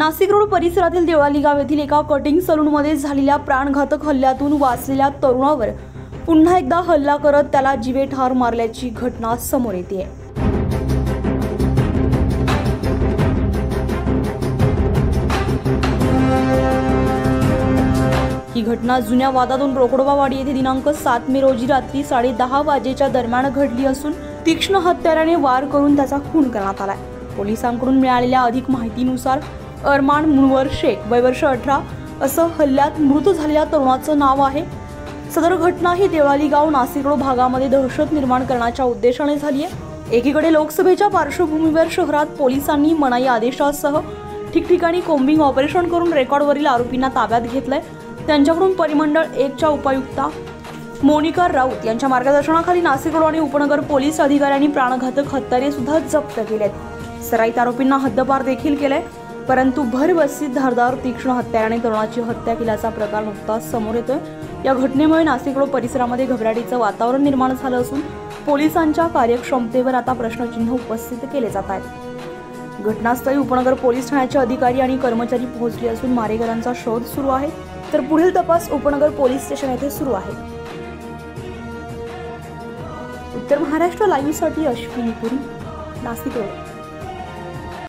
Nashik road परिसरातील देवळाली गाव येथील एका कटिंग सलूनमध्ये झालेल्या प्राणघातक हल्ल्यातून वाचलेल्या तरुणावर पुन्हा एकदा हल्ला करत त्याला जीवे ठार मारल्याची घटना समोर येते। ही घटना जुन्या वादातून रोकडोबावाडी येथे दिनांक 7 मे रोजी रात्री 10:30 वाजेच्या दरम्यान घडली असून तीक्ष्ण हत्याराने वार करून त्याचा खून करण्यात आला। पोलिसांकडून मिळालेल्या अधिक माहितीनुसार अरमान मुनवर शेख वय वर्ष 18 असं हल्ल्यात मृत झालेल्या तरुणाचं नाव आहे। सदर घटना ही देवळाली गाव नाशिक रोड भागामध्ये दहशत निर्माण करण्याच्या उद्देशाने झाली आहे। एकीकडे लोकसभेच्या पार्श्वभूमीवर शहरात पोलिसांनी मनाई आदेशासह ठिकठिकाणी कोम्बिंग ऑपरेशन करून रेकॉर्डवरील आरोपींना ताब्यात घेतलंय। त्यांच्याकडून परिमंडळ 1 च्या उपायुक्ता मोनिका राऊत यांच्या मार्गदर्शनाखाली नाशिक रोड आणि उपनगर पोलीस अधिकाऱ्यांनी प्राणघातक हत्यारे सुद्धा जप्त केलेत। सराईत आरोपींना हद्दपार देखील केलंय, परंतु भरवस्तीत धारदार तीक्ष्ण हत्याराने तरुणाची हत्या केल्याचा प्रकार नुकताच समोर येतोय। या घटनेमुळे नाशिक रोड परिसरामध्ये घबराटीचं वातावरण निर्माण झालं असून पोलिसांच्या कार्यक्षमतेवर आता प्रश्नचिन्ह उपस्थित केले जात आहेत। घटनास्थळी उपनगर पोलीस ठाण्याचे अधिकारी आणि कर्मचारी पोहोचले असून मारेकऱ्यांचा शोध सुरू आहे, तर पुढील तपास उपनगर पोलीस स्टेशन येथे सुरू आहे। उत्तर महाराष्ट्र लाईव्हसाठी अश्विनी पुरी, नाशिक रोड।